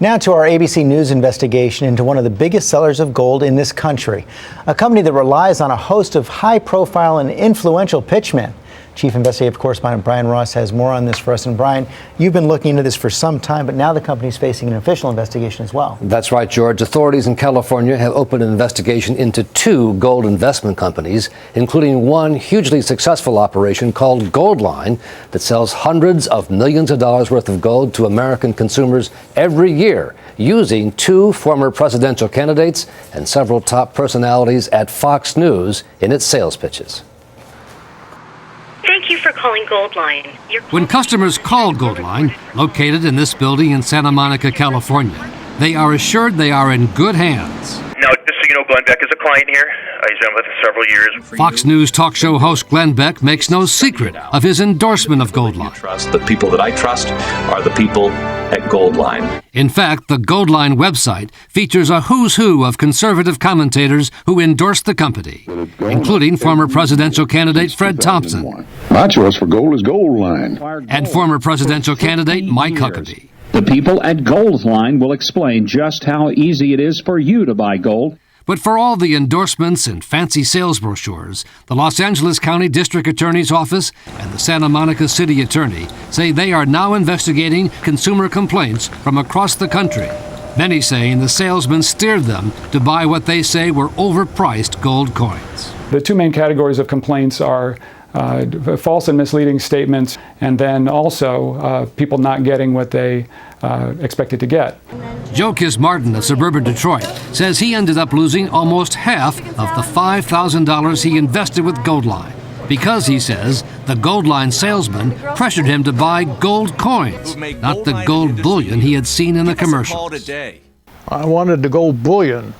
Now to our ABC News investigation into one of the biggest sellers of gold in this country, a company that relies on a host of high-profile and influential pitchmen. Chief Investigative Correspondent Brian Ross has more on this for us. And Brian, you've been looking into this for some time, but now the company's facing an official investigation as well. That's right, George. Authorities in California have opened an investigation into 2 gold investment companies, including one hugely successful operation called Goldline that sells hundreds of millions of dollars worth of gold to American consumers every year, using 2 former presidential candidates and several top personalities at Fox News in its sales pitches. Thank you for calling Goldline. When customers call Goldline, located in this building in Santa Monica, California, they are assured they are in good hands. Now, just so you know, Glenn Beck is a client here. He's been with us several years. Fox News talk show host Glenn Beck makes no secret of his endorsement of Goldline. The people that I trust are the people at Goldline. In fact, the Goldline website features a who's who of conservative commentators who endorsed the company, including former presidential candidate Fred Thompson. My choice for gold is Goldline. And former presidential candidate Mike Huckabee. The people at Goldline will explain just how easy it is for you to buy gold. But for all the endorsements and fancy sales brochures, the Los Angeles County District Attorney's Office and the Santa Monica City Attorney say they are now investigating consumer complaints from across the country. Many saying the salesmen steered them to buy what they say were overpriced gold coins. The 2 main categories of complaints are false and misleading statements, and then also people not getting what they expected to get. Joe Martin of suburban Detroit says he ended up losing almost half of the $5,000 he invested with Goldline because, he says, the Goldline salesman pressured him to buy gold coins, not the gold bullion he had seen in the commercials. I wanted the gold bullion.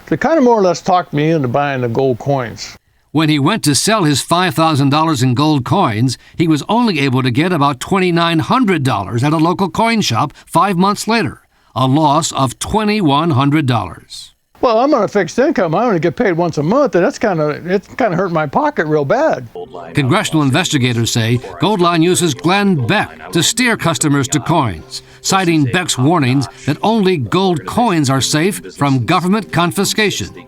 They kind of more or less talked me into buying the gold coins. When he went to sell his $5,000 in gold coins, he was only able to get about $2,900 at a local coin shop 5 months later, a loss of $2,100. Well, I'm on a fixed income. I only get paid once a month, and it's kind of hurt my pocket real bad. Congressional investigators say Goldline uses Glenn Beck to steer customers to coins, citing Beck's warnings that only gold coins are safe from government confiscation.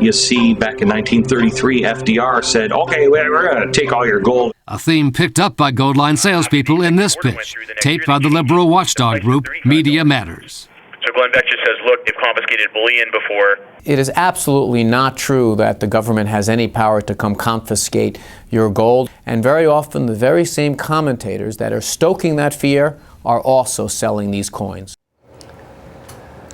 You see, back in 1933, FDR said, okay, we're going to take all your gold. A theme picked up by Goldline salespeople in this pitch, taped by the liberal watchdog group Media Matters. So Glenn Beck just says, look, they've confiscated bullion before. It is absolutely not true that the government has any power to come confiscate your gold. And very often, the very same commentators that are stoking that fear are also selling these coins.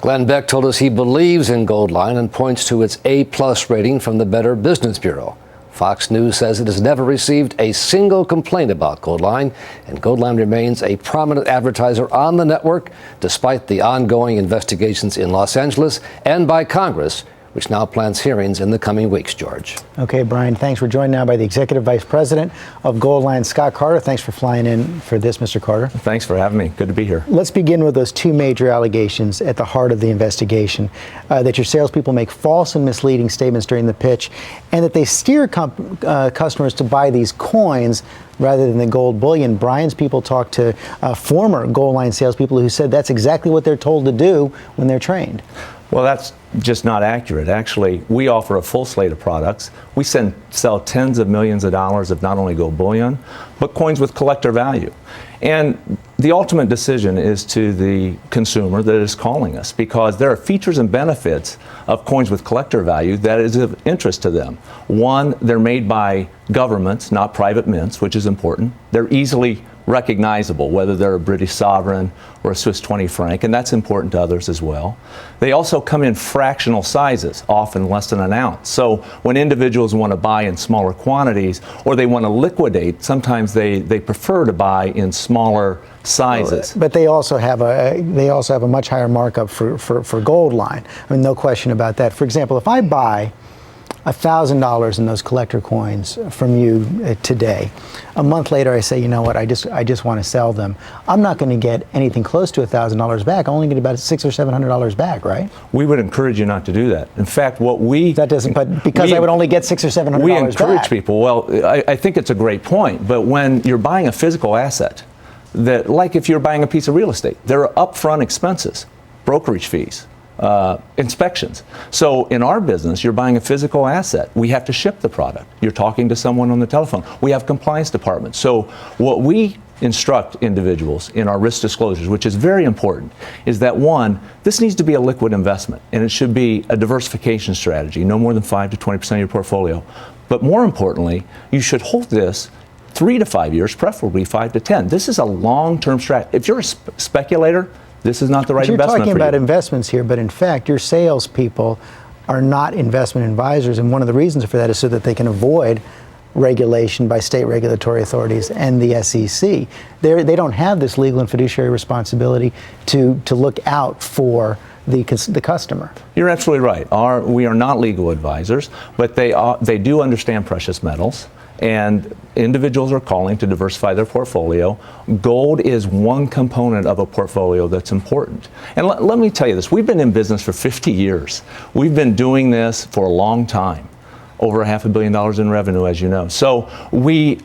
Glenn Beck told us he believes in Goldline and points to its A+ rating from the Better Business Bureau. Fox News says it has never received a single complaint about Goldline, and Goldline remains a prominent advertiser on the network despite the ongoing investigations in Los Angeles and by Congress, which now plans hearings in the coming weeks, George. Okay, Brian, thanks. We're joined now by the Executive Vice President of Goldline, Scott Carter. Thanks for flying in for this, Mr. Carter. Thanks for having me. Good to be here. Let's begin with those 2 major allegations at the heart of the investigation, that your salespeople make false and misleading statements during the pitch, and that they steer customers to buy these coins rather than the gold bullion. Brian's people talked to former Goldline salespeople who said that's exactly what they're told to do when they're trained. Well, that's just not accurate. Actually, we offer a full slate of products. We sell tens of millions of dollars of not only gold bullion, but coins with collector value. And the ultimate decision is to the consumer that is calling us, because there are features and benefits of coins with collector value that is of interest to them. One, they're made by governments, not private mints, which is important. They're easily recognizable, whether they're a British sovereign or a Swiss 20 franc, and that's important to others as well. They also come in fractional sizes, often less than an ounce. So when individuals want to buy in smaller quantities or they want to liquidate, sometimes they prefer to buy in smaller sizes. But they also have a much higher markup for Goldline. I mean, no question about that. For example, if I buy $1,000 in those collector coins from you today, a month later I say, you know what, I just want to sell them. I'm not going to get anything close to $1,000 back. I'm only going to get about $600 or $700 back, right? We would encourage you not to do that. In fact, but because I would only get $600 or $700 back. We encourage people. Well, I think it's a great point. But when you're buying a physical asset, if you're buying a physical asset, there are upfront expenses. There are upfront expenses. When you're buying a physical asset, there are upfront expenses. When you're buying a physical asset, there are upfront expenses. When you're buying a physical asset, there are upfront expenses. Like if you're buying a piece of real estate, there are upfront expenses. brokerage fees, inspections. So in our business, you're buying a physical asset. We have to ship the product. You're talking to someone on the telephone. We have compliance departments. So what we instruct individuals in our risk disclosures, which is very important, is that one, this needs to be a liquid investment, and it should be a diversification strategy, no more than 5 to 20% of your portfolio. But more importantly, you should hold this 3 to 5 years, preferably 5 to 10. This is a long-term strategy. If you're a speculator, this is not the right investment for you. You're talking about investments here, but in fact, your salespeople are not investment advisors, and one of the reasons for that is so that they can avoid regulation by state regulatory authorities and the SEC. They don't have this legal and fiduciary responsibility to look out for the customer. You're absolutely right. We are not legal advisors, but they do understand precious metals, and individuals are calling to diversify their portfolio. Gold is one component of a portfolio that's important. And let me tell you this, we've been in business for 50 years. We've been doing this for a long time. Over $500 million in revenue, as you know. So we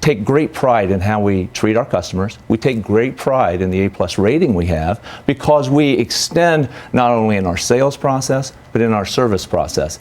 take great pride in how we treat our customers. We take great pride in the A+ rating we have, because we extend not only in our sales process, but in our service process.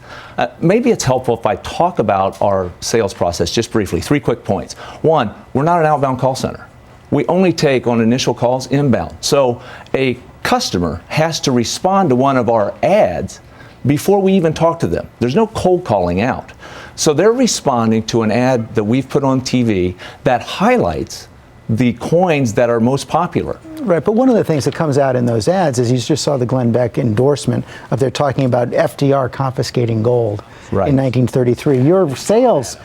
Maybe it's helpful if I talk about our sales process just briefly. 3 quick points. One, we're not an outbound call center. We only take on initial calls inbound. So a customer has to respond to one of our ads before we even talk to them. There's no cold calling out. So they're responding to an ad that we've put on TV that highlights the coins that are most popular. Right, but one of the things that comes out in those ads is you just saw the Glenn Beck endorsement of they're talking about FDR confiscating gold in 1933. Your sales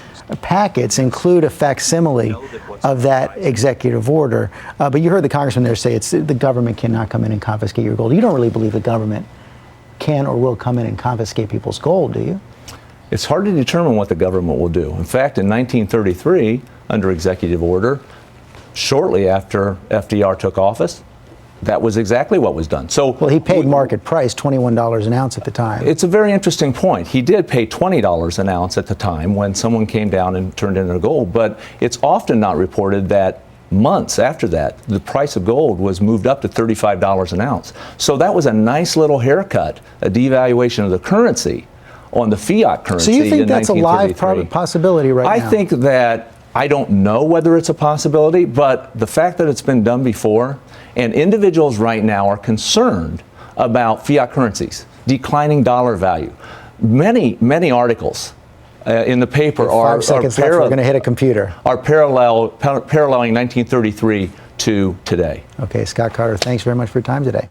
packets include a facsimile of that executive order, but you heard the congressman there say the government cannot come in and confiscate your gold. You don't really believe the government can or will come in and confiscate people's gold, do you? It's hard to determine what the government will do. In fact, in 1933, under executive order, shortly after FDR took office, that was exactly what was done. So, well, he paid market price, $21 an ounce at the time. It's a very interesting point. He did pay $20 an ounce at the time when someone came down and turned in their gold, but it's often not reported that months after that, the price of gold was moved up to $35 an ounce. So that was a nice little haircut, a devaluation of the currency on the fiat currency. So you think that's a live possibility right now? I think that, I don't know whether it's a possibility, but the fact that it's been done before, and individuals right now are concerned about fiat currencies, declining dollar value. Many articles in the paper are going to hit a computer. Are paralleling 1933 to today. Okay, Scott Carter, thanks very much for your time today.